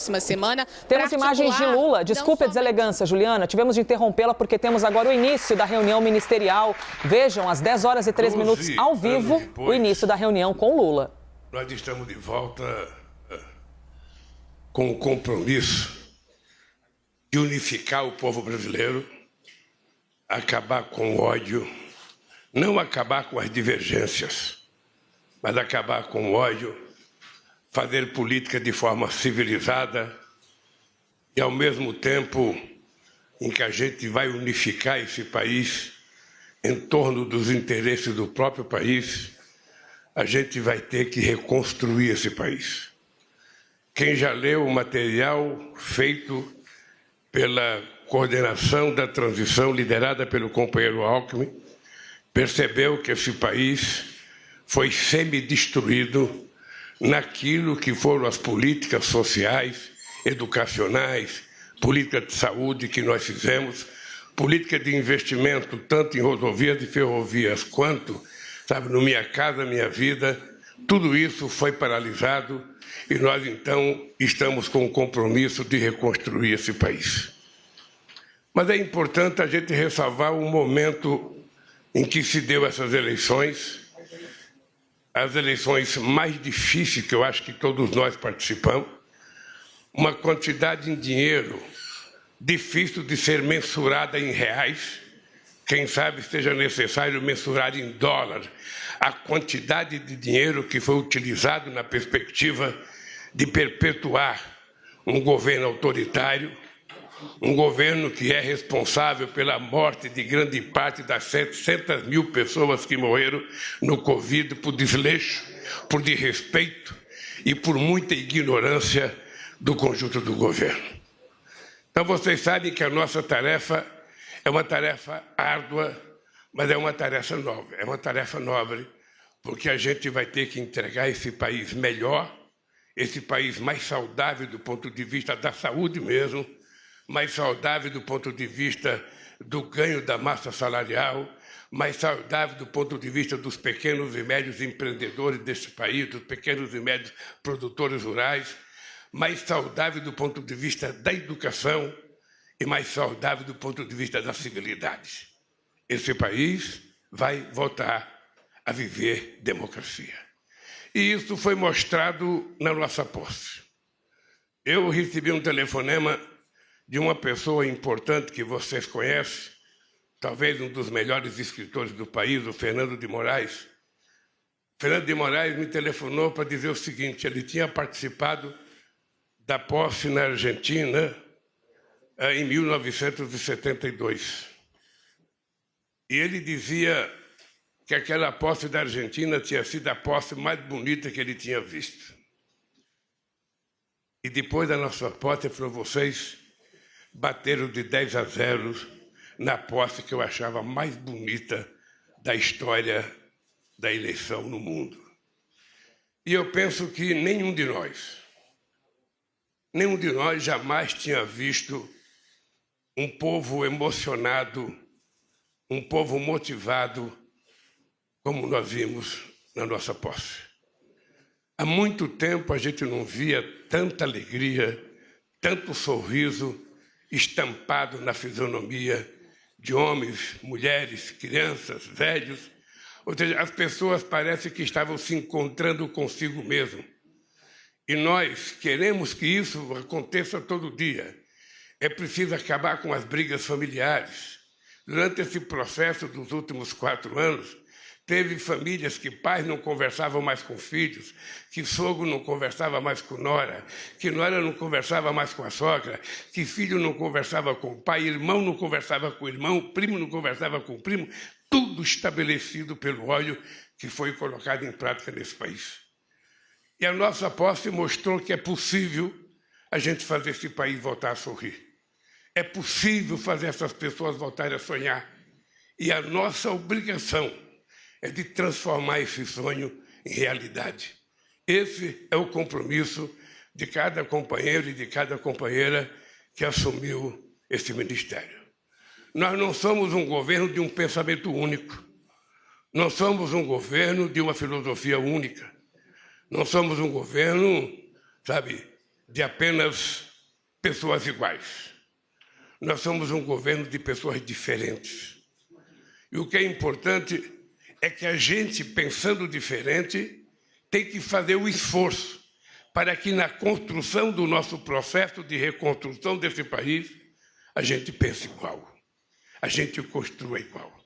próxima semana. Temos imagens de Lula. Desculpe a deselegância, Juliana. Tivemos de interrompê-la porque temos agora o início da reunião ministerial. Vejam, às 10 horas e 3 minutos, ao vivo, depois, o início da reunião com Lula. Nós estamos de volta com o compromisso de unificar o povo brasileiro, acabar com o ódio, não acabar com as divergências, mas acabar com o ódio, fazer política de forma civilizada e, ao mesmo tempo em que a gente vai unificar esse país em torno dos interesses do próprio país, a gente vai ter que reconstruir esse país. Quem já leu o material feito pela coordenação da transição liderada pelo companheiro Alckmin, percebeu que esse país foi semi-destruído naquilo que foram as políticas sociais, educacionais, política de saúde que nós fizemos, política de investimento tanto em rodovias e ferrovias quanto, no Minha Casa Minha Vida, tudo isso foi paralisado e nós, então, estamos com o compromisso de reconstruir esse país. Mas é importante a gente ressalvar o momento em que se deu essas eleições, as eleições mais difíceis que eu acho que todos nós participamos, uma quantidade em dinheiro difícil de ser mensurada em reais, quem sabe seja necessário mensurar em dólar a quantidade de dinheiro que foi utilizado na perspectiva de perpetuar um governo autoritário, um governo que é responsável pela morte de grande parte das 700 mil pessoas que morreram no Covid por desleixo, por desrespeito e por muita ignorância do conjunto do governo. Então, vocês sabem que a nossa tarefa é uma tarefa árdua, mas é uma tarefa nobre, porque a gente vai ter que entregar esse país melhor, esse país mais saudável do ponto de vista da saúde mesmo, mais saudável do ponto de vista do ganho da massa salarial, mais saudável do ponto de vista dos pequenos e médios empreendedores deste país, dos pequenos e médios produtores rurais, mais saudável do ponto de vista da educação e mais saudável do ponto de vista da civilidade. Esse país vai voltar a viver democracia. E isso foi mostrado na nossa posse. Eu recebi um telefonema de uma pessoa importante que vocês conhecem, talvez um dos melhores escritores do país, o Fernando de Moraes. Fernando de Moraes me telefonou para dizer o seguinte: ele tinha participado da posse na Argentina em 1972. E ele dizia que aquela posse da Argentina tinha sido a posse mais bonita que ele tinha visto. E depois da nossa posse, ele falou: vocês bateram de 10-0 na posse que eu achava mais bonita da história da eleição no mundo. E eu penso que nenhum de nós jamais tinha visto um povo emocionado, um povo motivado, como nós vimos na nossa posse. Há muito tempo a gente não via tanta alegria, tanto sorriso estampado na fisionomia de homens, mulheres, crianças, velhos. Ou seja, as pessoas parecem que estavam se encontrando consigo mesmo. E nós queremos que isso aconteça todo dia. É preciso acabar com as brigas familiares. Durante esse processo dos últimos 4 anos, teve famílias que pais não conversavam mais com filhos, que sogro não conversava mais com nora, que nora não conversava mais com a sogra, que filho não conversava com o pai, irmão não conversava com o irmão, primo não conversava com o primo, tudo estabelecido pelo ódio que foi colocado em prática nesse país. E a nossa posse mostrou que é possível a gente fazer esse país voltar a sorrir. É possível fazer essas pessoas voltarem a sonhar. E a nossa obrigação é de transformar esse sonho em realidade. Esse é o compromisso de cada companheiro e de cada companheira que assumiu esse ministério. Nós não somos um governo de um pensamento único. Não somos um governo de uma filosofia única. Não somos um governo, de apenas pessoas iguais. Nós somos um governo de pessoas diferentes. E o que é importante é que a gente, pensando diferente, tem que fazer o esforço para que na construção do nosso processo de reconstrução desse país, a gente pense igual, a gente construa igual.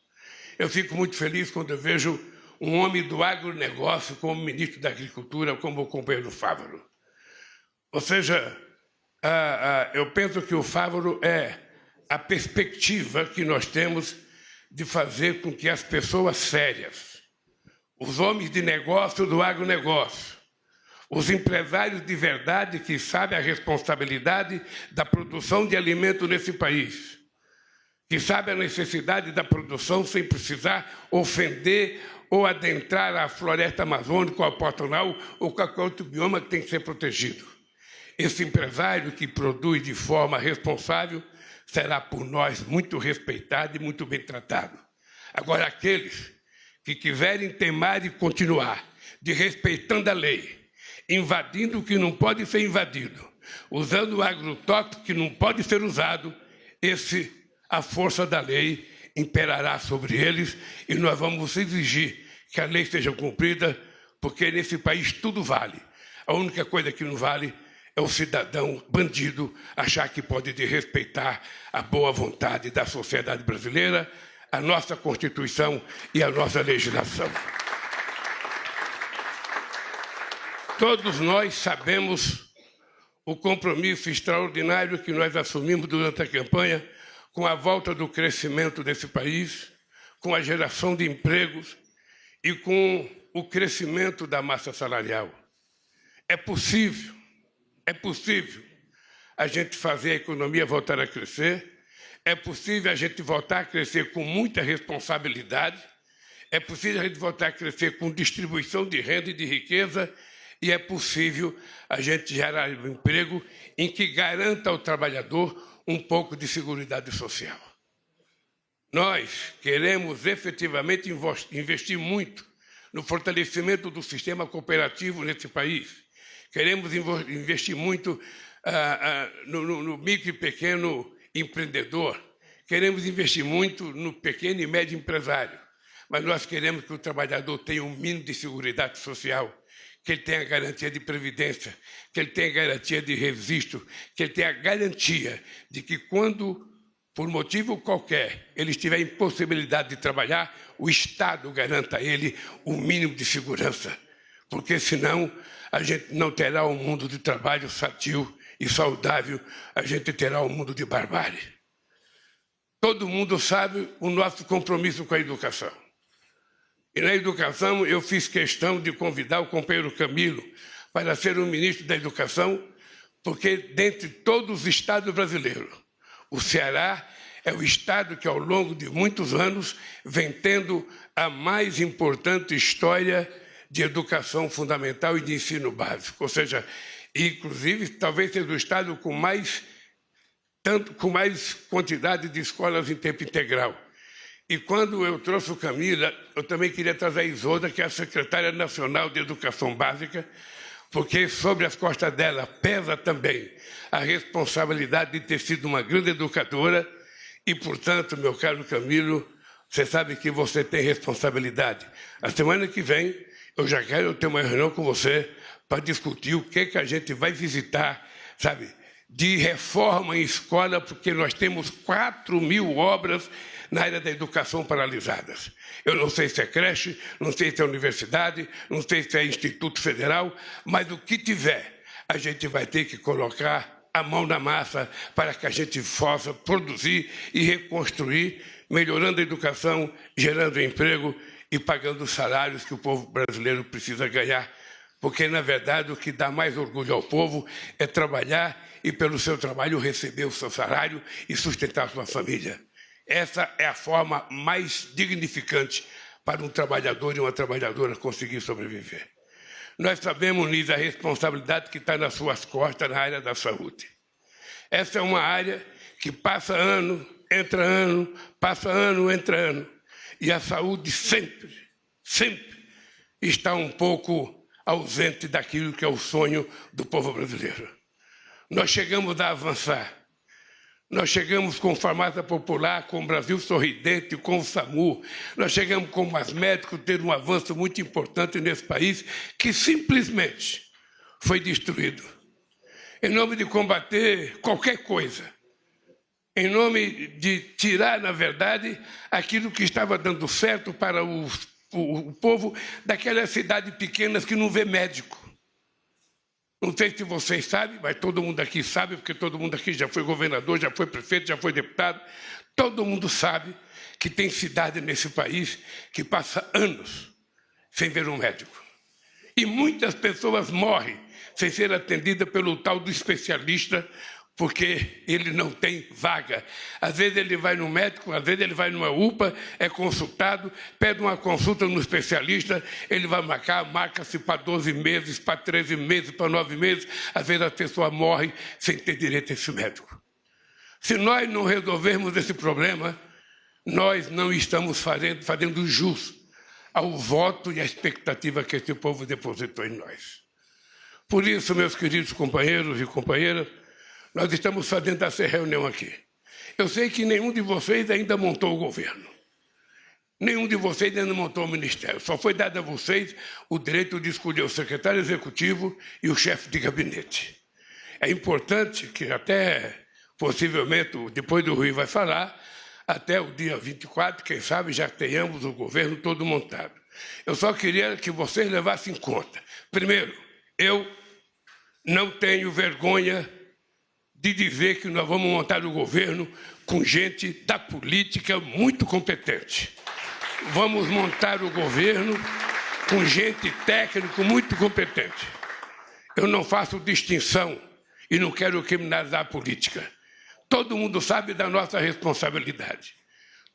Eu fico muito feliz quando eu vejo um homem do agronegócio como ministro da Agricultura, como o companheiro Fávaro. Ou seja, eu penso que o Fávaro é a perspectiva que nós temos de fazer com que as pessoas sérias, os homens de negócio do agronegócio, os empresários de verdade que sabem a responsabilidade da produção de alimento nesse país, que sabem a necessidade da produção sem precisar ofender ou adentrar a floresta amazônica, ou a Pantanal, ou qualquer outro bioma que tem que ser protegido. Esse empresário que produz de forma responsável será por nós muito respeitado e muito bem tratado. Agora, aqueles que quiserem temar e continuar desrespeitando a lei, invadindo o que não pode ser invadido, usando o agrotóxico que não pode ser usado, a força da lei imperará sobre eles e nós vamos exigir que a lei seja cumprida, porque nesse país tudo vale. A única coisa que não vale é o cidadão bandido achar que pode desrespeitar a boa vontade da sociedade brasileira, a nossa Constituição e a nossa legislação. Todos nós sabemos o compromisso extraordinário que nós assumimos durante a campanha com a volta do crescimento desse país, com a geração de empregos e com o crescimento da massa salarial. É possível a gente fazer a economia voltar a crescer, é possível a gente voltar a crescer com muita responsabilidade, é possível a gente voltar a crescer com distribuição de renda e de riqueza, e é possível a gente gerar um emprego em que garanta ao trabalhador um pouco de seguridade social. Nós queremos efetivamente investir muito no fortalecimento do sistema cooperativo nesse país. Queremos investir muito no micro e pequeno empreendedor. Queremos investir muito no pequeno e médio empresário. Mas nós queremos que o trabalhador tenha um mínimo de seguridade social, que ele tenha garantia de previdência, que ele tenha garantia de registro, que ele tenha garantia de que quando, por motivo qualquer, ele estiver em possibilidade de trabalhar, o Estado garanta a ele o mínimo de segurança, porque senão a gente não terá um mundo de trabalho sadio e saudável, a gente terá um mundo de barbárie. Todo mundo sabe o nosso compromisso com a educação. E na educação eu fiz questão de convidar o companheiro Camilo para ser o ministro da Educação, porque dentre todos os estados brasileiros, o Ceará é o estado que ao longo de muitos anos vem tendo a mais importante história de educação fundamental e de ensino básico. Ou seja, inclusive talvez seja o estado com mais quantidade de escolas em tempo integral. E quando eu trouxe o Camila, eu também queria trazer a Isolda, que é a secretária nacional de Educação Básica, porque sobre as costas dela pesa também a responsabilidade de ter sido uma grande educadora e, portanto, meu caro Camilo, você sabe que você tem responsabilidade. A semana que vem, eu já quero ter uma reunião com você para discutir o que a gente vai visitar, sabe, de reforma em escola, porque nós temos 4.000 obras na área da educação paralisadas. Eu não sei se é creche, não sei se é universidade, não sei se é Instituto Federal, mas o que tiver, a gente vai ter que colocar a mão na massa para que a gente possa produzir e reconstruir, melhorando a educação, gerando emprego e pagando os salários que o povo brasileiro precisa ganhar. Porque, na verdade, o que dá mais orgulho ao povo é trabalhar e, pelo seu trabalho, receber o seu salário e sustentar a sua família. Essa é a forma mais dignificante para um trabalhador e uma trabalhadora conseguir sobreviver. Nós sabemos, Nisa, a responsabilidade que está nas suas costas na área da saúde. Essa é uma área que passa ano, entra ano, passa ano, entra ano. E a saúde sempre está um pouco ausente daquilo que é o sonho do povo brasileiro. nós chegamos a avançar. Nós chegamos com farmácia popular, com o Brasil Sorridente, com o SAMU. Nós chegamos com mais médicos, ter um avanço muito importante nesse país que simplesmente foi destruído. Em nome de combater qualquer coisa, em nome de tirar, na verdade, aquilo que estava dando certo para o povo daquelas cidades pequenas que não vê médico. Não sei se vocês sabem, mas todo mundo aqui sabe, porque todo mundo aqui já foi governador, já foi prefeito, já foi deputado. Todo mundo sabe que tem cidade nesse país que passa anos sem ver um médico. E muitas pessoas morrem sem ser atendidas pelo tal do especialista, porque ele não tem vaga. Às vezes ele vai no médico, às vezes ele vai numa UPA, é consultado, pede uma consulta no especialista, ele vai marca-se para 12 meses, para 13 meses, para 9 meses, às vezes a pessoa morre sem ter direito a esse médico. Se nós não resolvermos esse problema, nós não estamos fazendo jus ao voto e à expectativa que esse povo depositou em nós. Por isso, meus queridos companheiros e companheiras, nós estamos fazendo essa reunião aqui. Eu sei que nenhum de vocês ainda montou o governo. Nenhum de vocês ainda montou o ministério. Só foi dado a vocês o direito de escolher o secretário executivo e o chefe de gabinete. É importante que até, possivelmente, depois do Rui vai falar, até o dia 24, quem sabe, já tenhamos o governo todo montado. Eu só queria que vocês levassem em conta. Primeiro, eu não tenho vergonha de dizer que nós vamos montar o governo com gente da política muito competente. Vamos montar o governo com gente técnica muito competente. Eu não faço distinção e não quero criminalizar a política. Todo mundo sabe da nossa responsabilidade.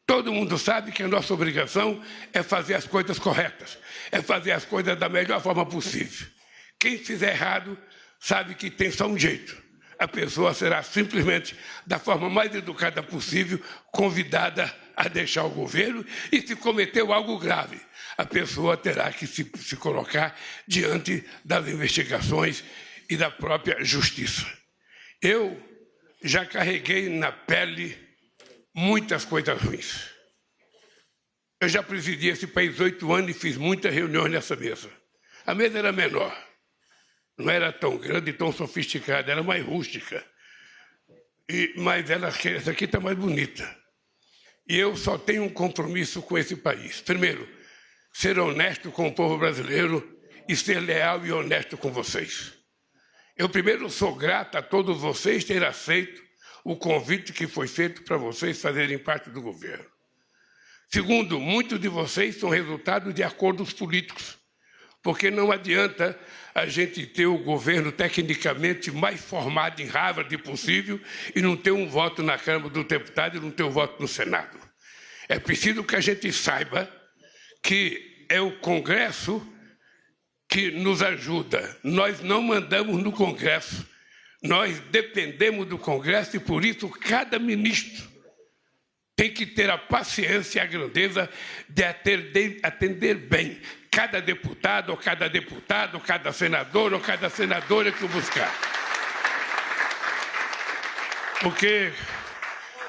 Todo mundo sabe que a nossa obrigação é fazer as coisas corretas, é fazer as coisas da melhor forma possível. Quem fizer errado sabe que tem só um jeito. A pessoa será simplesmente, da forma mais educada possível, convidada a deixar o governo e, se cometeu algo grave, a pessoa terá que se colocar diante das investigações e da própria justiça. Eu já carreguei na pele muitas coisas ruins. Eu já presidi esse país 8 anos e fiz muitas reuniões nessa mesa. A mesa era menor. Não era tão grande e tão sofisticada, era mais rústica. Mas essa aqui está mais bonita. E eu só tenho um compromisso com esse país. Primeiro, ser honesto com o povo brasileiro e ser leal e honesto com vocês. Eu, primeiro, sou grato a todos vocês terem aceito o convite que foi feito para vocês fazerem parte do governo. Segundo, muitos de vocês são resultado de acordos políticos, porque não adianta a gente ter o governo tecnicamente mais formado em Harvard possível e não ter um voto na Câmara dos Deputados e não ter um voto no Senado. É preciso que a gente saiba que é o Congresso que nos ajuda. Nós não mandamos no Congresso, nós dependemos do Congresso e, por isso, cada ministro tem que ter a paciência e a grandeza de atender bem cada deputado, ou cada senador, ou cada senadora que o buscar. Porque,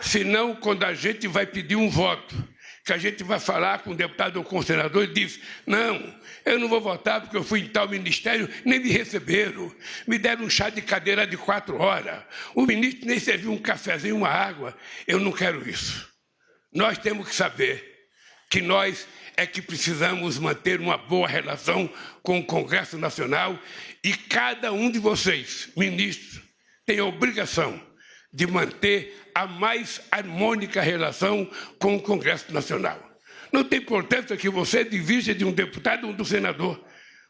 senão, quando a gente vai pedir um voto, que a gente vai falar com o deputado ou com o senador e diz: não, eu não vou votar porque eu fui em tal ministério, nem me receberam, me deram um chá de cadeira de 4 horas, o ministro nem serviu um cafezinho, uma água. Eu não quero isso. Nós temos que saber que nós é que precisamos manter uma boa relação com o Congresso Nacional e cada um de vocês, ministros, tem a obrigação de manter a mais harmônica relação com o Congresso Nacional. Não tem importância que você divida de um deputado ou do senador.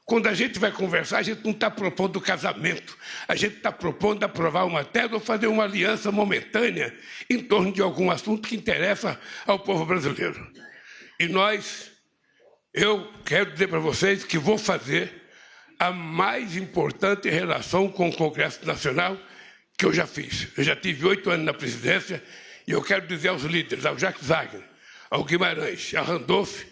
Quando a gente vai conversar, a gente não está propondo casamento. A gente está propondo aprovar uma tese ou fazer uma aliança momentânea em torno de algum assunto que interessa ao povo brasileiro. E eu quero dizer para vocês que vou fazer a mais importante relação com o Congresso Nacional que eu já fiz. Eu já tive 8 anos na presidência e eu quero dizer aos líderes, ao Jacques Wagner, ao Guimarães, ao Randolph,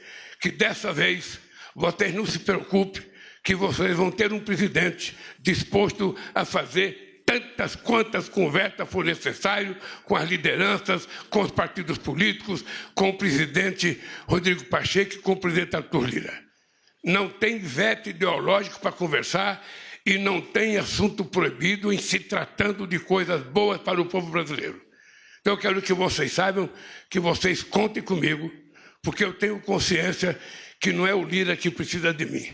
que dessa vez vocês não se preocupem, que vocês vão ter um presidente disposto a fazer tantas quantas conversas for necessário com as lideranças, com os partidos políticos, com o presidente Rodrigo Pacheco e com o presidente Arthur Lira. Não tem veto ideológico para conversar e não tem assunto proibido em se tratando de coisas boas para o povo brasileiro. Então eu quero que vocês saibam, que vocês contem comigo, porque eu tenho consciência que não é o Lira que precisa de mim.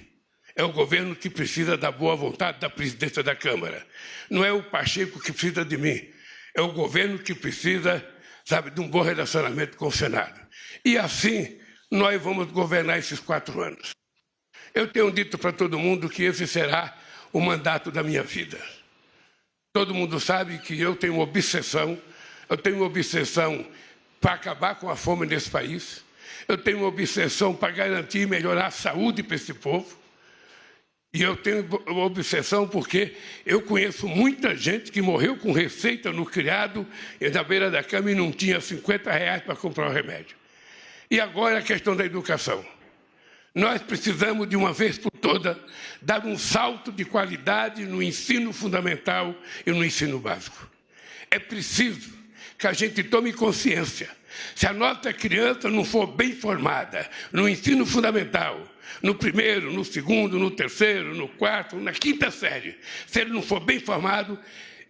É o governo que precisa da boa vontade da presidência da Câmara. Não é o Pacheco que precisa de mim. É o governo que precisa, sabe, de um bom relacionamento com o Senado. E assim nós vamos governar esses 4 anos. Eu tenho dito para todo mundo que esse será o mandato da minha vida. Todo mundo sabe que eu tenho obsessão para acabar com a fome nesse país. Eu tenho uma obsessão para garantir e melhorar a saúde para esse povo. E eu tenho uma obsessão porque eu conheço muita gente que morreu com receita no criado e na beira da cama e não tinha R$50 para comprar um remédio. E agora a questão da educação. Nós precisamos, de uma vez por todas, dar um salto de qualidade no ensino fundamental e no ensino básico. É preciso que a gente tome consciência. Se a nossa criança não for bem formada no ensino fundamental, no primeiro, no segundo, no terceiro, no quarto, na 5ª série, se ele não for bem formado,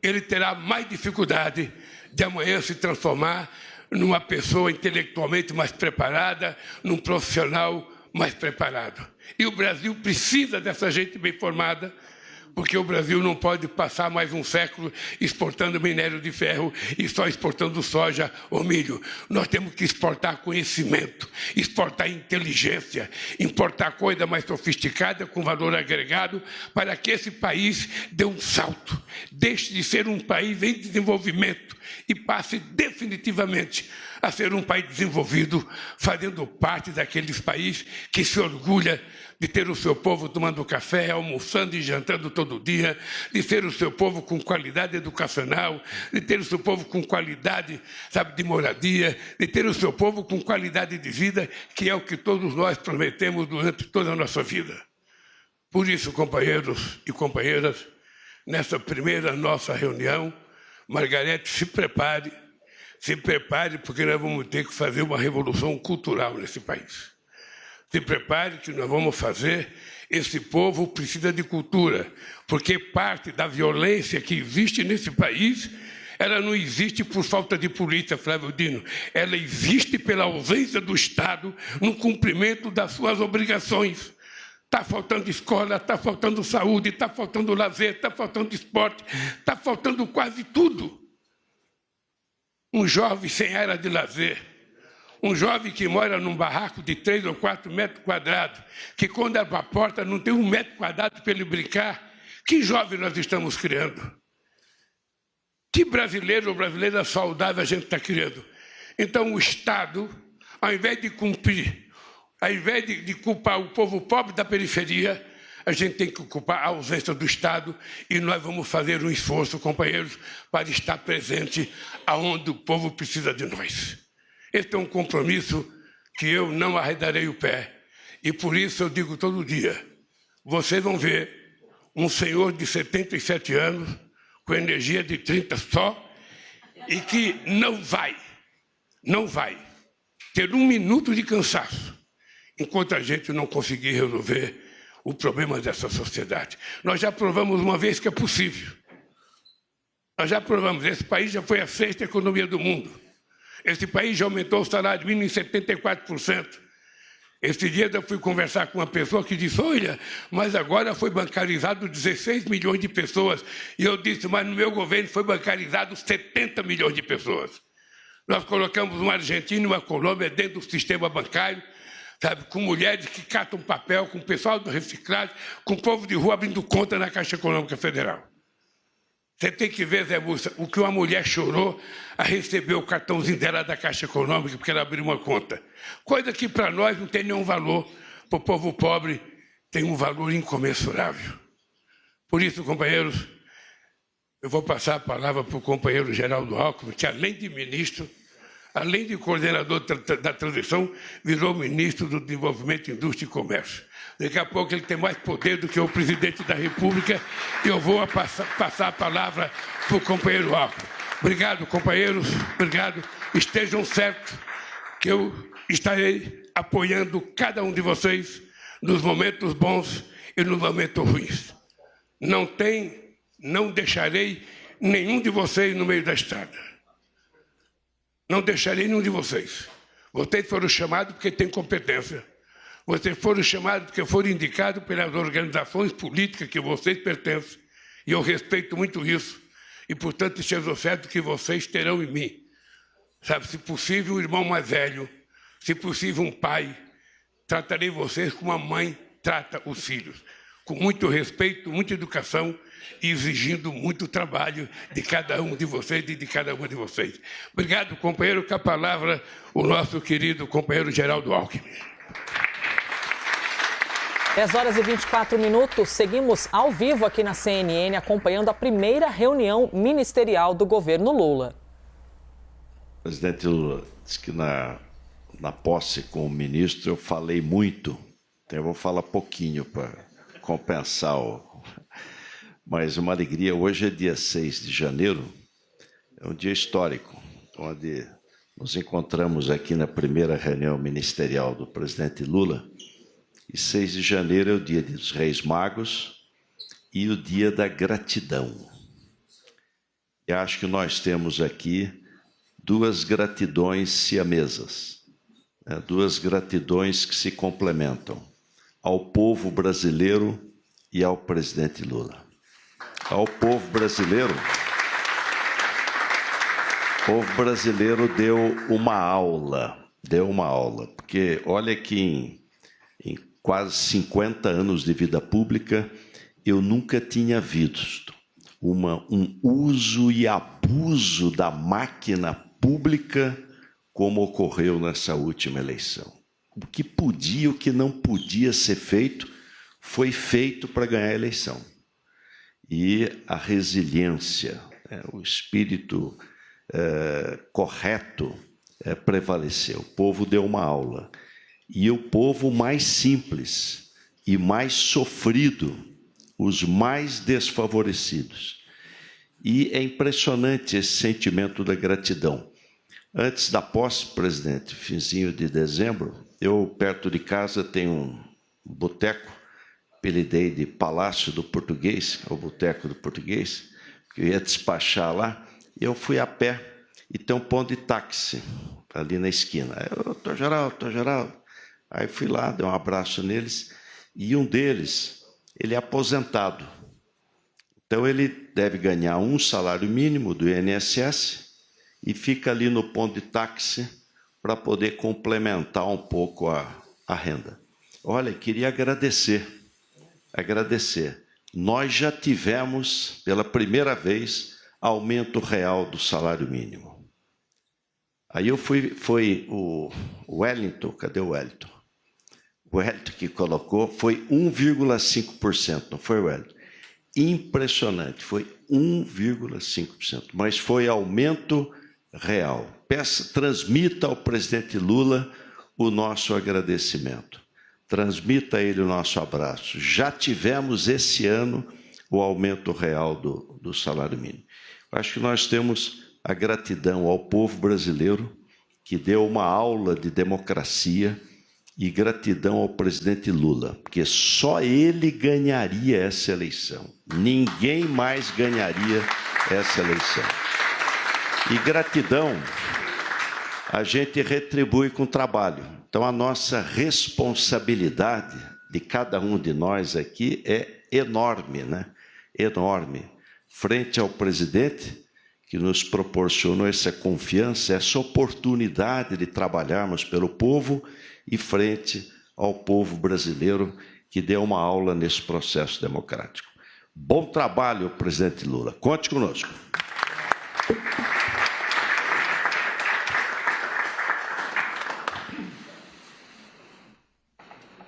ele terá mais dificuldade de amanhã se transformar numa pessoa intelectualmente mais preparada, num profissional mais preparado. E o Brasil precisa dessa gente bem formada, porque o Brasil não pode passar mais um século exportando minério de ferro e só exportando soja ou milho. Nós temos que exportar conhecimento, exportar inteligência, importar coisa mais sofisticada, com valor agregado, para que esse país dê um salto, deixe de ser um país em desenvolvimento e passe definitivamente a ser um país desenvolvido, fazendo parte daqueles países que se orgulha de ter o seu povo tomando café, almoçando e jantando todo dia, de ter o seu povo com qualidade educacional, de ter o seu povo com qualidade, sabe, de moradia, de ter o seu povo com qualidade de vida, que é o que todos nós prometemos durante toda a nossa vida. Por isso, companheiros e companheiras, nessa primeira nossa reunião, Margarete, se prepare, porque nós vamos ter que fazer uma revolução cultural nesse país. Se prepare que nós vamos fazer, esse povo precisa de cultura, porque parte da violência que existe nesse país, ela não existe por falta de polícia, Flávio Dino, ela existe pela ausência do Estado no cumprimento das suas obrigações. Está faltando escola, está faltando saúde, está faltando lazer, está faltando esporte, está faltando quase tudo. Um jovem sem área de lazer, um jovem que mora num barraco de 3 ou 4 metros quadrados, que quando abre a porta não tem 1 metro quadrado para ele brincar. Que jovem nós estamos criando? Que brasileiro ou brasileira saudável a gente está criando? Então o Estado, ao invés de cumprir, ao invés de culpar o povo pobre da periferia, a gente tem que culpar a ausência do Estado e nós vamos fazer um esforço, companheiros, para estar presente aonde o povo precisa de nós. Esse é um compromisso que eu não arredarei o pé. E por isso eu digo todo dia, vocês vão ver um senhor de 77 anos, com energia de 30 só, e que não vai ter 1 minuto de cansaço, enquanto a gente não conseguir resolver o problema dessa sociedade. Nós já provamos uma vez que é possível. Nós já provamos, esse país já foi a 6ª economia do mundo. Esse país já aumentou o salário mínimo em 74%. Esse dia eu fui conversar com uma pessoa que disse, olha, mas agora foi bancarizado 16 milhões de pessoas. E eu disse, mas no meu governo foi bancarizado 70 milhões de pessoas. Nós colocamos uma Argentina e uma Colômbia dentro do sistema bancário, sabe, com mulheres que catam papel, com o pessoal do reciclagem, com o povo de rua abrindo conta na Caixa Econômica Federal. Você tem que ver, Zé Mussa, o que uma mulher chorou a receber o cartãozinho dela da Caixa Econômica, porque ela abriu uma conta. Coisa que para nós não tem nenhum valor, para o povo pobre tem um valor incomensurável. Por isso, companheiros, eu vou passar a palavra para o companheiro Geraldo Alckmin, que além de ministro, além de coordenador da transição, virou ministro do Desenvolvimento, Indústria e Comércio. Daqui a pouco ele tem mais poder do que o presidente da República e eu vou passar a palavra para o companheiro Alckmin. Obrigado, companheiros. Obrigado. Estejam certos que eu estarei apoiando cada um de vocês nos momentos bons e nos momentos ruins. Não deixarei nenhum de vocês no meio da estrada. Não deixarei nenhum de vocês. Vocês foram chamados porque têm competência. Vocês foram chamados porque foram indicados pelas organizações políticas que vocês pertencem. E eu respeito muito isso. E, portanto, esteja certo que vocês terão em mim, sabe, se possível, um irmão mais velho, se possível, um pai. Tratarei vocês como a mãe trata os filhos. Com muito respeito, muita educação e exigindo muito trabalho de cada um de vocês e de cada uma de vocês. Obrigado, companheiro. Com a palavra, o nosso querido companheiro Geraldo Alckmin. 10h24. Seguimos ao vivo aqui na CNN, acompanhando a primeira reunião ministerial do governo Lula. O presidente Lula disse que na posse com o ministro eu falei muito, então eu vou falar pouquinho para compensar. Mas uma alegria, hoje é dia 6 de janeiro, é um dia histórico, onde nos encontramos aqui na primeira reunião ministerial do presidente Lula. E 6 de janeiro é o dia dos Reis Magos e o dia da gratidão. E acho que nós temos aqui duas gratidões siamesas, né? Duas gratidões que se complementam, ao povo brasileiro e ao presidente Lula. Ao povo brasileiro, o povo brasileiro deu uma aula, porque olha que em quase 50 anos de vida pública, eu nunca tinha visto um uso e abuso da máquina pública como ocorreu nessa última eleição. O que podia, o que não podia ser feito, foi feito para ganhar a eleição. E a resiliência, o espírito correto prevaleceu. O povo deu uma aula. E o povo mais simples e mais sofrido, os mais desfavorecidos. E é impressionante esse sentimento da gratidão. Antes da posse, presidente, finzinho de dezembro, eu, perto de casa, tenho um boteco, apelidei de Palácio do Português, o Boteco do Português, que eu ia despachar lá, e eu fui a pé, e tem um ponto de táxi ali na esquina. Eu, tô Geraldo. Aí fui lá, dei um abraço neles, e um deles, ele é aposentado. Então ele deve ganhar um salário mínimo do INSS e fica ali no ponto de táxi para poder complementar um pouco a renda. Olha, queria agradecer. Nós já tivemos, pela primeira vez, aumento real do salário mínimo. Aí foi o Wellington, cadê o Wellington? O Wellington que colocou, foi 1,5%, não foi, Wellington? Impressionante, foi 1,5%, mas foi aumento real. Transmita ao presidente Lula o nosso agradecimento. Transmita a ele o nosso abraço. Já tivemos esse ano o aumento real do salário mínimo. Acho que nós temos a gratidão ao povo brasileiro, que deu uma aula de democracia, e gratidão ao presidente Lula, porque só ele ganharia essa eleição. Ninguém mais ganharia essa eleição. E gratidão a gente retribui com trabalho. Então, a nossa responsabilidade de cada um de nós aqui é enorme, né? Enorme. Frente ao presidente, que nos proporcionou essa confiança, essa oportunidade de trabalharmos pelo povo, e frente ao povo brasileiro, que deu uma aula nesse processo democrático. Bom trabalho, presidente Lula. Conte conosco.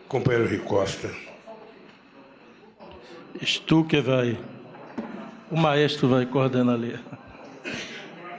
Companheiro Rui Costa. Tu que vai, o maestro vai coordenar ali.